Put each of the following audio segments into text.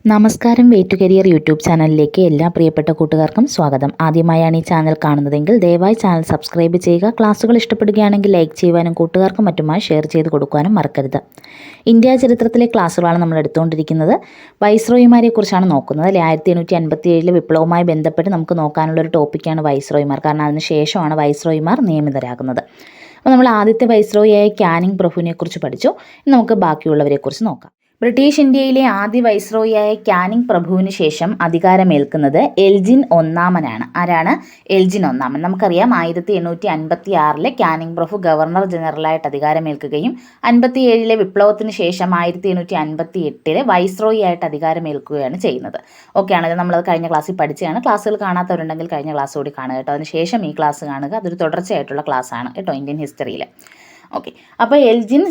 നമസ്കാരം. Weight career YouTube ചാനലിലേക്ക് എല്ലാ പ്രിയപ്പെട്ട കൂട്ടുകാർക്കും സ്വാഗതം. ആദ്യമായാണ് ഈ ചാനൽ കാണുന്നതെങ്കിൽ ദയവായി ചാനൽ സബ്സ്ക്രൈബ് ചെയ്യുക. ക്ലാസ്സുകൾ ഇഷ്ടപ്പെടുകയാണെങ്കിൽ ലൈക്ക് ചെയ്യുവാനും കൂട്ടുകാർക്കും മറ്റുമായി ഷെയർ ചെയ്ത് കൊടുക്കാനും മറക്കരുത്. ഇന്ത്യ ചരിത്രത്തിലെ ക്ലാസ്സുകളാണ് നമ്മൾ എടുത്തുകൊണ്ടിരിക്കുന്നത്. വൈസ്രോയിമാരെക്കുറിച്ചാണ് നോക്കുന്നത്. 1857 വിപ്ലവവുമായി ബന്ധപ്പെട്ട് നമുക്ക് നോക്കാനുള്ളൊരു ടോപ്പിക്കാണ് വൈസ്രോയിമാർ. കാരണം അതിന് ശേഷമാണ് വൈസ്രോയിമാർ നിയമിതരാകുന്നത്. അപ്പോൾ നമ്മൾ ആദ്യത്തെ വൈസ്രോയിയായ ക്യാനിങ് പ്രഭുവിനെക്കുറിച്ച് പഠിച്ചു. നമുക്ക് ബാക്കിയുള്ളവരെക്കുറിച്ച് നോക്കാം. ബ്രിട്ടീഷ് ഇന്ത്യയിലെ ആദ്യ വൈസ്രോയിയായ ക്യാനിങ് പ്രഭുവിന് ശേഷം അധികാരമേൽക്കുന്നത് എൽജിൻ ഒന്നാമനാണ്. ആരാണ്? എൽജിൻ ഒന്നാമൻ. നമുക്കറിയാം 1856 ക്യാനിങ് പ്രഭു ഗവർണർ ജനറലായിട്ട് അധികാരമേൽക്കുകയും 57 വിപ്ലവത്തിന് ശേഷം 1858 വൈസ്രോയി ആയിട്ട് അധികാരമേൽക്കുകയാണ് ചെയ്യുന്നത്. ഓക്കെ ആണല്ലോ, നമ്മളത് കഴിഞ്ഞ ക്ലാസ്സിൽ പഠിച്ചതാണ്. ക്ലാസ്സുകൾ കാണാത്തവരുണ്ടെങ്കിൽ കഴിഞ്ഞ ക്ലാസ് കൂടി കാണുക കേട്ടോ. അതിനുശേഷം ഈ ക്ലാസ് കാണുക. അതൊരു തുടർച്ചയായിട്ടുള്ള ക്ലാസ്സാണ് കേട്ടോ ഇന്ത്യൻ ഹിസ്റ്ററിയിൽ. ഓക്കെ, അപ്പോൾ എൽജിൻ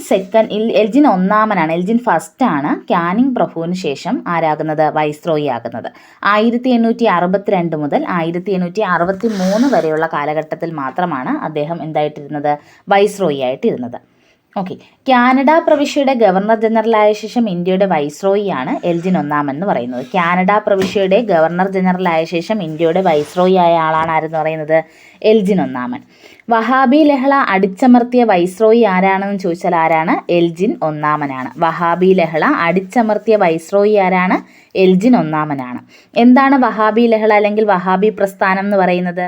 ഒന്നാമനാണ്, എൽജിൻ ഫസ്റ്റാണ് ക്യാനിങ് പ്രഭുവിന് ശേഷം ആരാകുന്നത്? വൈസ്രോയി ആകുന്നത്. 1862 മുതൽ 1863 വരെയുള്ള കാലഘട്ടത്തിൽ മാത്രമാണ് അദ്ദേഹം എന്തായിട്ടിരുന്നത്? വൈസ്രോയി ആയിട്ടിരുന്നത്. ഓക്കെ, കാനഡ പ്രവിശ്യയുടെ ഗവർണർ ജനറലായ ശേഷം ഇന്ത്യയുടെ വൈസ്രോയിയാണ് എൽജിൻ ഒന്നാമൻ എന്ന് പറയുന്നത്. കാനഡ പ്രവിശ്യയുടെ ഗവർണർ ജനറലായ ശേഷം ഇന്ത്യയുടെ വൈസ്രോയി ആയ ആളാണ് ആരെന്ന് പറയുന്നത്? എൽജിൻ ഒന്നാമൻ. വഹാബി ലഹള അടിച്ചമർത്തിയ വൈസ്രോയി ആരാണെന്ന് ചോദിച്ചാൽ ആരാണ്? എൽജിൻ ഒന്നാമനാണ്. വഹാബി ലഹള അടിച്ചമർത്തിയ വൈസ്രോയി ആരാണ്? എൽജിൻ ഒന്നാമനാണ്. എന്താണ് വഹാബി ലഹള അല്ലെങ്കിൽ വഹാബി പ്രസ്ഥാനം എന്ന് പറയുന്നത്?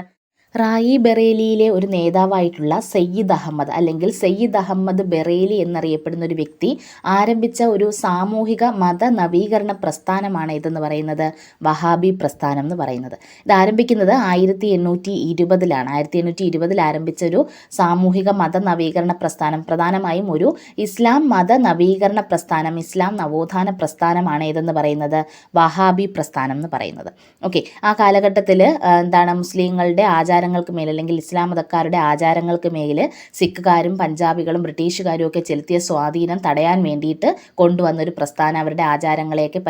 റായി ബറേലിയിലെ ഒരു നേതാവായിട്ടുള്ള സയ്യിദ് അഹമ്മദ് അല്ലെങ്കിൽ സയ്യിദ് അഹമ്മദ് ബറേലി എന്നറിയപ്പെടുന്ന ഒരു വ്യക്തി ആരംഭിച്ച ഒരു സാമൂഹിക മത നവീകരണ പ്രസ്ഥാനമാണ് ഇതെന്ന് പറയുന്നത് വഹാബി പ്രസ്ഥാനം എന്ന് പറയുന്നത്. ഇത് ആരംഭിക്കുന്നത് 1820-ലാണ്. 1820 ആരംഭിച്ച ഒരു സാമൂഹിക മത നവീകരണ പ്രസ്ഥാനം, പ്രധാനമായും ഒരു ഇസ്ലാം മത നവീകരണ പ്രസ്ഥാനം, ഇസ്ലാം നവോത്ഥാന പ്രസ്ഥാനമാണ് ഇതെന്ന് പറയുന്നത് വഹാബി പ്രസ്ഥാനം എന്ന് പറയുന്നത്. ഓക്കെ, ആ കാലഘട്ടത്തിൽ എന്താണ് മുസ്ലിങ്ങളുടെ ആചാരങ്ങൾക്ക് മേൽ അല്ലെങ്കിൽ ഇസ്ലാം മതക്കാരുടെ ആചാരങ്ങൾക്ക് മേൽ സിഖുകാരും പഞ്ചാബികളും ബ്രിട്ടീഷുകാരും ഒക്കെ ചെലുത്തിയ സ്വാധീനം തടയാൻ വേണ്ടിയിട്ട് കൊണ്ടുവന്നൊരു പ്രസ്ഥാനം, അവരുടെ ആചാരങ്ങളെയൊക്കെ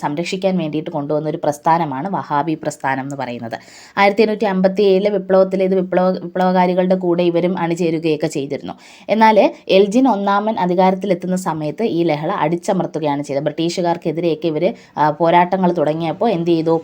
സംരക്ഷിക്കാൻ വേണ്ടിയിട്ട് കൊണ്ടുവന്നൊരു പ്രസ്ഥാനമാണ് വഹാബി പ്രസ്ഥാനം എന്ന് പറയുന്നത്. 1857 വിപ്ലവത്തിൽ ഇത് വിപ്ലവകാരികളുടെ കൂടെ ഇവരും അണിചേരുകയൊക്കെ ചെയ്തിരുന്നു. എന്നാൽ എൽജിൻ ഒന്നാമൻ അധികാരത്തിലെത്തുന്ന സമയത്ത് ഈ ലഹള അടിച്ചമർത്തുകയാണ് ചെയ്തത്. ബ്രിട്ടീഷുകാർക്കെതിരെയൊക്കെ ഇവർ പോരാട്ടങ്ങൾ തുടങ്ങിയപ്പോൾ എന്ത് ചെയ്തു?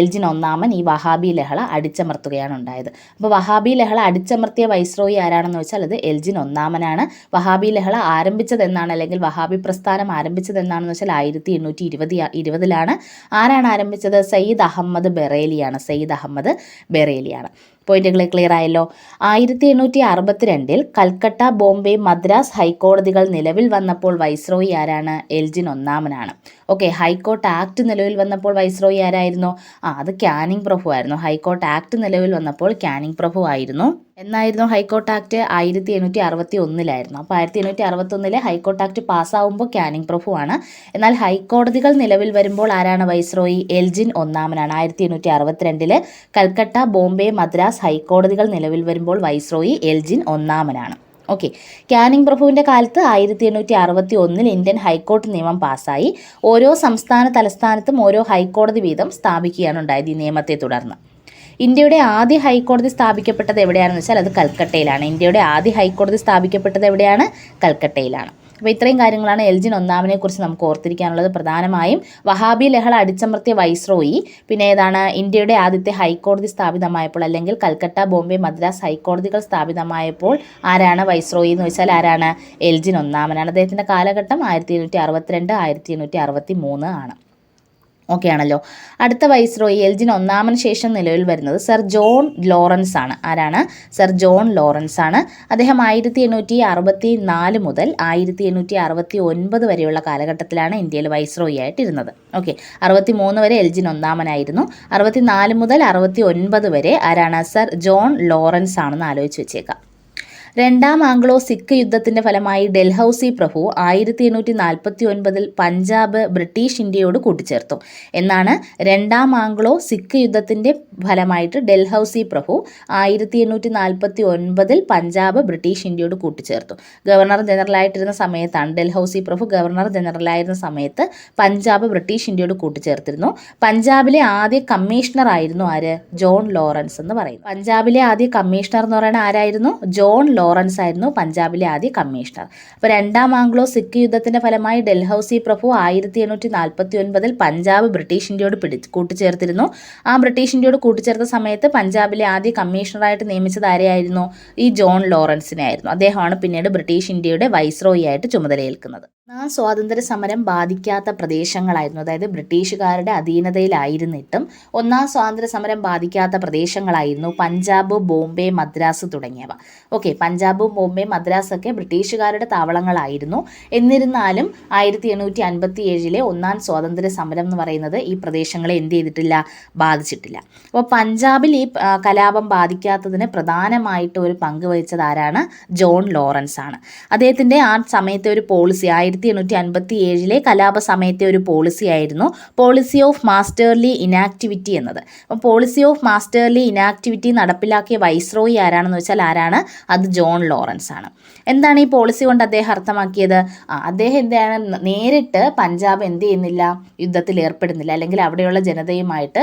എൽജിൻ ഒന്നാമൻ ഈ വഹാബി ലഹള അടിച്ചമർത്തുകയാണ് ഉണ്ടായത്. അപ്പോൾ വഹാബി ലഹള അടിച്ചമർത്തിയ വൈസ്രോയി ആരാണെന്ന് വെച്ചാൽ അത് എൽജിൻ ഒന്നാമനാണ്. വഹാബി ലഹള ആരംഭിച്ചതെന്നാണ് അല്ലെങ്കിൽ വഹാബി പ്രസ്ഥാനം ആരംഭിച്ചതെന്നാണെന്ന് വെച്ചാൽ 1820-ലാണ്. ആരാണ് ആരംഭിച്ചത്? സയ്യിദ് അഹമ്മദ് ബറേലിയാണ്. സയ്യിദ് അഹമ്മദ് ബറേലിയാണ്. പോയിന്റുകൾ ക്ലിയർ ആയല്ലോ. 1862 കൽക്കട്ട, ബോംബെ, മദ്രാസ് ഹൈക്കോടതികൾ നിലവിൽ വന്നപ്പോൾ വൈസ്രോയി ആരാണ്? എൽജിൻ ഒന്നാമനാണ്. ഓക്കെ, ഹൈക്കോർട്ട് ആക്ട് നിലവിൽ വന്നപ്പോൾ വൈസ്രോയി ആരായിരുന്നു? അത് ക്യാനിങ് പ്രഭു ആയിരുന്നു. ഹൈക്കോർട്ട് ആക്ട് നിലവിൽ വന്നപ്പോൾ ക്യാനിങ് പ്രഭു ആയിരുന്നു. എന്നായിരുന്നു ഹൈക്കോർട്ട് ആക്ട്? 1861-ലായിരുന്നു. അപ്പോൾ 1861 ഹൈക്കോർട്ട് ആക്ട് പാസ്സാവുമ്പോൾ ക്യാനിങ് പ്രഭു ആണ്. എന്നാൽ ഹൈക്കോടതികൾ നിലവിൽ വരുമ്പോൾ ആരാണ് വൈസ്രോയി? എൽജിൻ ഒന്നാമനാണ്. 1862 കൽക്കട്ട, ബോംബെ, മദ്രാസ് ഹൈക്കോടതികൾ നിലവിൽ വരുമ്പോൾ വൈസ്രോയി എൽജിൻ ഒന്നാമനാണ്. ഓക്കെ, ക്യാനിങ് പ്രഭുവിൻ്റെ കാലത്ത് 1861 ഇന്ത്യൻ ഹൈക്കോർട്ട് നിയമം പാസ്സായി. ഓരോ സംസ്ഥാന തലസ്ഥാനത്തും ഓരോ ഹൈക്കോടതി വീതം സ്ഥാപിക്കുകയാണ് ഉണ്ടായത്. ഈ നിയമത്തെ തുടർന്ന് ഇന്ത്യയുടെ ആദ്യ ഹൈക്കോടതി സ്ഥാപിക്കപ്പെട്ടത് എവിടെയാണെന്ന് വെച്ചാൽ അത് കൽക്കട്ടയിലാണ്. ഇന്ത്യയുടെ ആദ്യ ഹൈക്കോടതി സ്ഥാപിക്കപ്പെട്ടത് എവിടെയാണ്? കൽക്കട്ടയിലാണ്. അപ്പോൾ ഇത്രയും കാര്യങ്ങളാണ് എൽജിൻ ഒന്നാമനെ കുറിച്ച് നമുക്ക് ഓർത്തിരിക്കാനുള്ളത്. പ്രധാനമായും വഹാബി ലഹള അടിച്ചമർത്തിയ വൈസ്രോയി, പിന്നെ ഏതാണ്? ഇന്ത്യയുടെ ആദ്യത്തെ ഹൈക്കോടതി സ്ഥാപിതമായപ്പോൾ അല്ലെങ്കിൽ കൽക്കട്ട, ബോംബെ, മദ്രാസ് ഹൈക്കോടതികൾ സ്ഥാപിതമായപ്പോൾ ആരാണ് വൈസ്രോയി എന്ന് വെച്ചാൽ ആരാണ്? എൽജിൻ ഒന്നാമനാണ്. അദ്ദേഹത്തിൻ്റെ കാലഘട്ടം 1862-1863 ആണ്. ഓക്കെ ആണല്ലോ. അടുത്ത വൈസ്രോയി എൽജിൻ ഒന്നാമന് ശേഷം നിലവിൽ വരുന്നത് സർ ജോൺ ലോറൻസ് ആണ്. ആരാണ്? സർ ജോൺ ലോറൻസ് ആണ്. അദ്ദേഹം 1864 മുതൽ 1869 വരെയുള്ള കാലഘട്ടത്തിലാണ് ഇന്ത്യയിൽ വൈസ്രോയി ആയിട്ടിരുന്നത്. ഓക്കെ, 63 വരെ എൽജിൻ ഒന്നാമനായിരുന്നു. 64 മുതൽ 69 വരെ ആരാണ്? സർ ജോൺ ലോറൻസ് ആണെന്ന് ആലോചിച്ച് വെച്ചേക്കാം. രണ്ടാം ആംഗ്ലോ സിഖ് യുദ്ധത്തിൻ്റെ ഫലമായി ഡൽഹൌസി പ്രഭു 1849 പഞ്ചാബ് ബ്രിട്ടീഷ് ഇന്ത്യയോട് കൂട്ടിച്ചേർത്തു എന്നാണ്. രണ്ടാം ആംഗ്ലോ സിഖ് യുദ്ധത്തിൻ്റെ ഫലമായിട്ട് ഡൽഹൌസി പ്രഭു 1849 പഞ്ചാബ് ബ്രിട്ടീഷ് ഇന്ത്യയോട് കൂട്ടിച്ചേർത്തു. ഗവർണർ ജനറലായിട്ടിരുന്ന സമയത്താണ് ഡൽഹൌസി പ്രഭു ഗവർണർ ജനറലായിരുന്ന സമയത്ത് പഞ്ചാബ് ബ്രിട്ടീഷ് ഇന്ത്യയോട് കൂട്ടിച്ചേർത്തിരുന്നു. പഞ്ചാബിലെ ആദ്യ കമ്മീഷണർ ആയിരുന്നു ആര്? ജോൺ ലോറൻസ് എന്ന് പറയും. പഞ്ചാബിലെ ആദ്യ കമ്മീഷണർ എന്ന് പറയുന്നത് ആരായിരുന്നു? ജോൺ ലോറൻസ് ആയിരുന്നു പഞ്ചാബിലെ ആദ്യ കമ്മീഷണർ. അപ്പോൾ രണ്ടാം ആംഗ്ലോ സിഖ് യുദ്ധത്തിൻ്റെ ഫലമായി ഡൽഹൌസി പ്രഭു 1849 പഞ്ചാബ് ബ്രിട്ടീഷ് ഇന്ത്യയോട് കൂട്ടിച്ചേർത്തിരുന്നു. ആ ബ്രിട്ടീഷ് ഇന്ത്യയോട് കൂട്ടിച്ചേർത്ത സമയത്ത് പഞ്ചാബിലെ ആദ്യ കമ്മീഷണറായിട്ട് നിയമിച്ചത് ആരെയായിരുന്നു? ഈ ജോൺ ലോറൻസിനെ ആയിരുന്നു. അദ്ദേഹമാണ് പിന്നീട് ബ്രിട്ടീഷ് ഇന്ത്യയുടെ വൈസ്രോയി ആയിട്ട് ചുമതലയേൽക്കുന്നത്. സ്വാതന്ത്ര്യ സമരം ബാധിക്കാത്ത പ്രദേശങ്ങളായിരുന്നു, അതായത് ബ്രിട്ടീഷുകാരുടെ അധീനതയിലായിരുന്നിട്ടും ഒന്നാം സ്വാതന്ത്ര്യ സമരം ബാധിക്കാത്ത പ്രദേശങ്ങളായിരുന്നു പഞ്ചാബ്, ബോംബെ, മദ്രാസ് തുടങ്ങിയവ. ഓക്കെ, പഞ്ചാബ്, ബോംബെ, മദ്രാസ് ഒക്കെ ബ്രിട്ടീഷുകാരുടെ താവളങ്ങളായിരുന്നു. എന്നിരുന്നാലും 1857 ഒന്നാം സ്വാതന്ത്ര്യ സമരം എന്ന് പറയുന്നത് ഈ പ്രദേശങ്ങളെ എന്ത് ചെയ്തിട്ടില്ല, ബാധിച്ചിട്ടില്ല. അപ്പോൾ പഞ്ചാബിൽ ഈ കലാപം ബാധിക്കാത്തതിന് പ്രധാനമായിട്ട് ഒരു പങ്ക് വഹിച്ചത് ആരാണ്? ജോൺ ലോറൻസ് ആണ്. അദ്ദേഹത്തിൻ്റെ ആ സമയത്തെ ഒരു പോളിസി 1857 കലാപ സമയത്തെ ഒരു പോളിസി ആയിരുന്നു പോളിസി ഓഫ് മാസ്റ്റേർലി ഇനാക്ടിവിറ്റി എന്നത്. അപ്പോൾ പോളിസി ഓഫ് മാസ്റ്റേർലി ഇനാക്ടിവിറ്റി നടപ്പിലാക്കിയ വൈസ്രോയി ആരാണെന്ന് വെച്ചാൽ ആരാണ്? അത് ജോൺ ലോറൻസ് ആണ്. എന്താണ് ഈ പോളിസി കൊണ്ട് അദ്ദേഹം അർത്ഥമാക്കിയത്? അദ്ദേഹം എന്താണ്, നേരിട്ട് പഞ്ചാബ് എന്ത് ചെയ്യുന്നില്ല, യുദ്ധത്തിൽ ഏർപ്പെടുന്നില്ല, അല്ലെങ്കിൽ അവിടെയുള്ള ജനതയുമായിട്ട്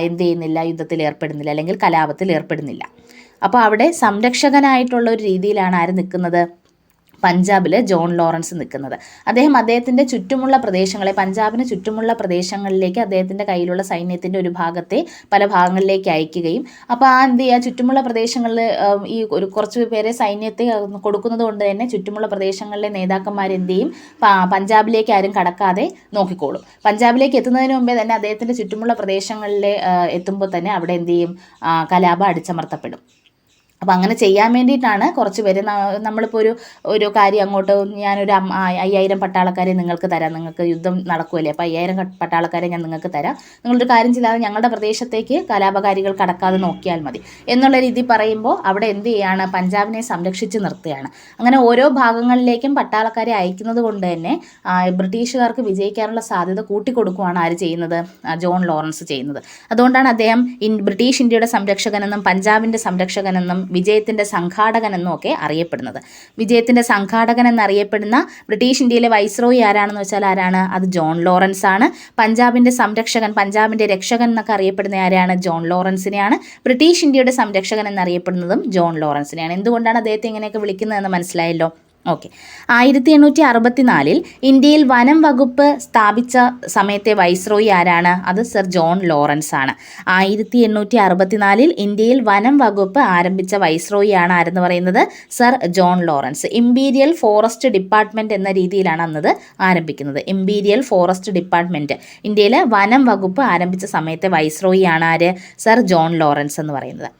എന്ത് ചെയ്യുന്നില്ല, യുദ്ധത്തിൽ ഏർപ്പെടുന്നില്ല, അല്ലെങ്കിൽ കലാപത്തിൽ ഏർപ്പെടുന്നില്ല. അപ്പോൾ അവിടെ സംരക്ഷകനായിട്ടുള്ള ഒരു രീതിയിലാണ് ആര് നിൽക്കുന്നത്? പഞ്ചാബിൽ ജോൺ ലോറൻസ് നിൽക്കുന്നത്. അദ്ദേഹത്തിൻ്റെ ചുറ്റുമുള്ള പ്രദേശങ്ങളെ, പഞ്ചാബിന് ചുറ്റുമുള്ള പ്രദേശങ്ങളിലേക്ക് അദ്ദേഹത്തിൻ്റെ കയ്യിലുള്ള സൈന്യത്തിൻ്റെ ഒരു ഭാഗത്തെ പല ഭാഗങ്ങളിലേക്ക് അയക്കുകയും, അപ്പോൾ എന്ത് ചെയ്യുക, ചുറ്റുമുള്ള പ്രദേശങ്ങളിൽ ഈ ഒരു കുറച്ച് പേരെ സൈന്യത്തെ കൊടുക്കുന്നത് കൊണ്ട് തന്നെ ചുറ്റുമുള്ള പ്രദേശങ്ങളിലെ നേതാക്കന്മാർ എന്ത് ചെയ്യും, പഞ്ചാബിലേക്ക് ആരും കടക്കാതെ നോക്കിക്കോളും. പഞ്ചാബിലേക്ക് എത്തുന്നതിന് മുമ്പേ തന്നെ അദ്ദേഹത്തിൻ്റെ ചുറ്റുമുള്ള പ്രദേശങ്ങളിൽ എത്തുമ്പോൾ തന്നെ അവിടെ എന്ത് ചെയ്യും, കലാപം അടിച്ചമർത്തപ്പെടും. അപ്പോൾ അങ്ങനെ ചെയ്യാൻ വേണ്ടിയിട്ടാണ് കുറച്ച് പേര്, നമ്മളിപ്പോൾ ഒരു കാര്യം അങ്ങോട്ട്, ഞാനൊരു 5000 പട്ടാളക്കാരെ നിങ്ങൾക്ക് തരാം, നിങ്ങൾക്ക് യുദ്ധം നടക്കുമല്ലേ, അപ്പോൾ 5000 പട്ടാളക്കാരെ ഞാൻ നിങ്ങൾക്ക് തരാം, നിങ്ങളൊരു കാര്യം ചെയ്താൽ ഞങ്ങളുടെ പ്രദേശത്തേക്ക് കലാപകാരികൾ കടക്കാതെ നോക്കിയാൽ മതി എന്നുള്ള രീതി പറയുമ്പോൾ അവിടെ എന്ത് ചെയ്യുകയാണ്, പഞ്ചാബിനെ സംരക്ഷിച്ച് നിർത്തുകയാണ്. അങ്ങനെ ഓരോ ഭാഗങ്ങളിലേക്കും പട്ടാളക്കാരെ അയക്കുന്നത് കൊണ്ട് തന്നെ ബ്രിട്ടീഷുകാർക്ക് വിജയിക്കാനുള്ള സാധ്യത കൂട്ടിക്കൊടുക്കുകയാണ് ആര് ചെയ്യുന്നത്? ജോൺ ലോറൻസ് ചെയ്യുന്നത്. അതുകൊണ്ടാണ് അദ്ദേഹം ബ്രിട്ടീഷ് ഇന്ത്യയുടെ സംരക്ഷകനെന്നും പഞ്ചാബിൻ്റെ സംരക്ഷകനെന്നും വിജയത്തിൻ്റെ സംഘാടകൻ എന്നും ഒക്കെ അറിയപ്പെടുന്നത്. വിജയത്തിൻ്റെ സംഘാടകൻ എന്നറിയപ്പെടുന്ന ബ്രിട്ടീഷ് ഇന്ത്യയിലെ വൈസ്രോയി ആരാണെന്ന് വെച്ചാൽ ആരാണ്? അത് ജോൺ ലോറൻസ് ആണ്. പഞ്ചാബിൻ്റെ സംരക്ഷകൻ, പഞ്ചാബിൻ്റെ രക്ഷകൻ എന്നൊക്കെ അറിയപ്പെടുന്ന ആരാണ്? ജോൺ ലോറൻസിനെയാണ്. ബ്രിട്ടീഷ് ഇന്ത്യയുടെ സംരക്ഷകൻ എന്നറിയപ്പെടുന്നതും ജോൺ ലോറൻസിനെയാണ്. എന്തുകൊണ്ടാണ് അദ്ദേഹത്തെ ഇങ്ങനെയൊക്കെ വിളിക്കുന്നതെന്ന് മനസ്സിലായല്ലോ. ഓക്കെ, 1864 ഇന്ത്യയിൽ വനം വകുപ്പ് സ്ഥാപിച്ച സമയത്തെ വൈസ്രോയി ആരാണ്? അത് സർ ജോൺ ലോറൻസ് ആണ്. 1864 ഇന്ത്യയിൽ വനം വകുപ്പ് ആരംഭിച്ച വൈസ്രോയി ആണ് ആരെന്ന് പറയുന്നത്? Sir John Lawrence. Imperial forest department എന്ന രീതിയിലാണ് അന്നത് ആരംഭിക്കുന്നത്. ഇമ്പീരിയൽ ഫോറസ്റ്റ് ഡിപ്പാർട്ട്മെൻറ്റ്, ഇന്ത്യയിൽ വനം വകുപ്പ് ആരംഭിച്ച സമയത്തെ വൈസ്രോയി ആണ് ആര്? സർ ജോൺ ലോറൻസ് എന്ന് പറയുന്നത്.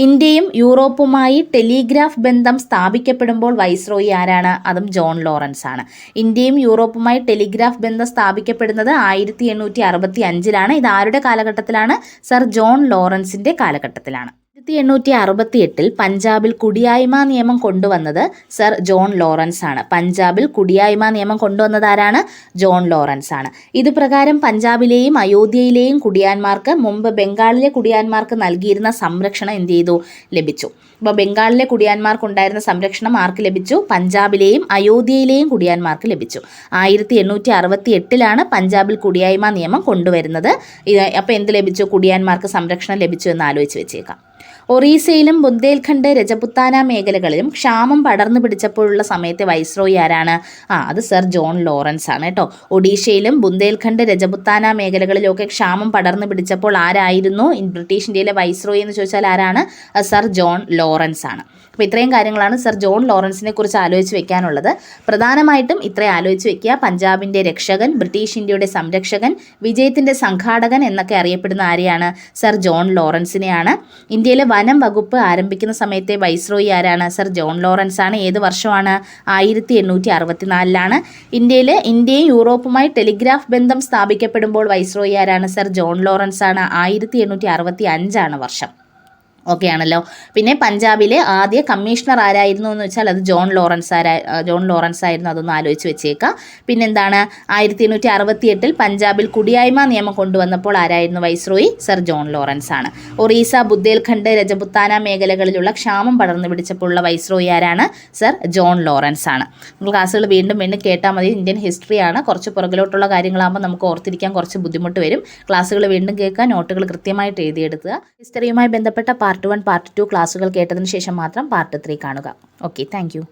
ഇന്ത്യയും യൂറോപ്പുമായി ടെലിഗ്രാഫ് ബന്ധം സ്ഥാപിക്കപ്പെടുമ്പോൾ വൈസ്രോയി ആരാണ്? അതും ജോൺ ലോറൻസ് ആണ്. ഇന്ത്യയും യൂറോപ്പുമായി ടെലിഗ്രാഫ് ബന്ധം സ്ഥാപിക്കപ്പെടുന്നത് 1865 ഇത് ആരുടെ കാലഘട്ടത്തിലാണ്? സർ ജോൺ ലോറൻസിൻ്റെ കാലഘട്ടത്തിലാണ്. 1868 പഞ്ചാബിൽ കുടിയായ്മ നിയമം കൊണ്ടുവന്നത് സർ ജോൺ ലോറൻസ് ആണ്. പഞ്ചാബിൽ കുടിയായ്മ നിയമം കൊണ്ടുവന്നത് ആരാണ്? ജോൺ ലോറൻസ് ആണ്. ഇത് പ്രകാരം പഞ്ചാബിലെയും അയോധ്യയിലെയും കുടിയാന്മാർക്ക് മുമ്പ് ബംഗാളിലെ കുടിയാന്മാർക്ക് നൽകിയിരുന്ന സംരക്ഷണം എന്ത് ചെയ്തു? ലഭിച്ചു. അപ്പോൾ ബംഗാളിലെ കുടിയാന്മാർക്കുണ്ടായിരുന്ന സംരക്ഷണം ആർക്ക് ലഭിച്ചു? പഞ്ചാബിലെയും അയോധ്യയിലെയും കുടിയാന്മാർക്ക് ലഭിച്ചു. 1868 പഞ്ചാബിൽ കുടിയായ്മ നിയമം കൊണ്ടുവരുന്നത്. അപ്പോൾ എന്ത് ലഭിച്ചു? കുടിയാന്മാർക്ക് സംരക്ഷണം ലഭിച്ചു എന്ന് ആലോചിച്ച് വെച്ചേക്കാം. ഒറീസയിലും ബുന്ദേൽഖണ്ഡ്, രജപുത്താന മേഖലകളിലും ക്ഷാമം പടർന്നു പിടിച്ചപ്പോഴുള്ള സമയത്തെ വൈസ്രോയി ആരാണ്? അത് സർ ജോൺ ലോറൻസ് ആണ് കേട്ടോ. ഒഡീഷയിലും ബുന്ദേൽഖണ്ഡ്, രജപുത്താന മേഖലകളിലൊക്കെ ക്ഷാമം പടർന്നു പിടിച്ചപ്പോൾ ആരായിരുന്നു ബ്രിട്ടീഷ് ഇന്ത്യയിലെ വൈസ്രോയി എന്ന് ചോദിച്ചാൽ ആരാണ്? സർ ജോൺ ലോറൻസ് ആണ്. അപ്പോൾ ഇത്രയും കാര്യങ്ങളാണ് സർ ജോൺ ലോറൻസിനെ കുറിച്ച് ആലോചിച്ച് വെക്കാനുള്ളത്. പ്രധാനമായിട്ടും ഇത്രയും ആലോചിച്ച് വെക്കുക. പഞ്ചാബിൻ്റെ രക്ഷകൻ, ബ്രിട്ടീഷ് ഇന്ത്യയുടെ സംരക്ഷകൻ, വിജയത്തിൻ്റെ സംഘാടകൻ എന്നൊക്കെ അറിയപ്പെടുന്ന ആരെയാണ്? സർ ജോൺ ലോറൻസിനെയാണ്. ഇന്ത്യയിലെ വനം വകുപ്പ് ആരംഭിക്കുന്ന സമയത്തെ വൈസ്രോയി ആരാണ്? സർ ജോൺ ലോറൻസ് ആണ്. ഏത് വർഷമാണ്? 1864 ഇന്ത്യയും യൂറോപ്പുമായി ടെലിഗ്രാഫ് ബന്ധം സ്ഥാപിക്കപ്പെടുമ്പോൾ വൈസ്രോയി ആരാണ്? സർ ജോൺ ലോറൻസ് ആണ്. 1865 വർഷം. ഓക്കെ ആണല്ലോ. പിന്നെ പഞ്ചാബിലെ ആദ്യ കമ്മീഷണർ ആരായിരുന്നു എന്ന് വെച്ചാൽ അത് ജോൺ ലോറൻസ് ആയിരുന്നു. അതൊന്ന് ആലോചിച്ച് വെച്ചേക്കാം. പിന്നെന്താണ്? 1868 പഞ്ചാബിൽ കുടിയായ്മ നിയമം കൊണ്ടുവന്നപ്പോൾ ആരായിരുന്നു വൈസ്രോയി? സർ ജോൺ ലോറൻസ് ആണ്. ഒറീസ, ബുന്ദേൽഖണ്ഡ്, രജപുത്താന മേഖലകളിലുള്ള ക്ഷാമം പടർന്നു പിടിച്ചപ്പോഴുള്ള വൈസ്രോയി ആരാണ്? സർ ജോൺ ലോറൻസ് ആണ്. നിങ്ങൾ ക്ലാസ്സുകൾ വീണ്ടും കേട്ടാൽ മതി. ഇന്ത്യൻ ഹിസ്റ്ററിയാണ്. കുറച്ച് പുറകിലോട്ടുള്ള കാര്യങ്ങളാകുമ്പോൾ നമുക്ക് ഓർത്തിരിക്കാൻ കുറച്ച് ബുദ്ധിമുട്ട് വരും. ക്ലാസ്സുകൾ വീണ്ടും കേൾക്കുക, നോട്ടുകൾ കൃത്യമായിട്ട് എഴുതിയെടുക്കുക. ഹിസ്റ്ററിയുമായി ബന്ധപ്പെട്ട പാർട്ട് 1 പാർട്ട് 2 ക്ലാസ്സുകൾ കേട്ടതിന് ശേഷം മാത്രം പാർട്ട് 3 കാണുക. Okay, thank you.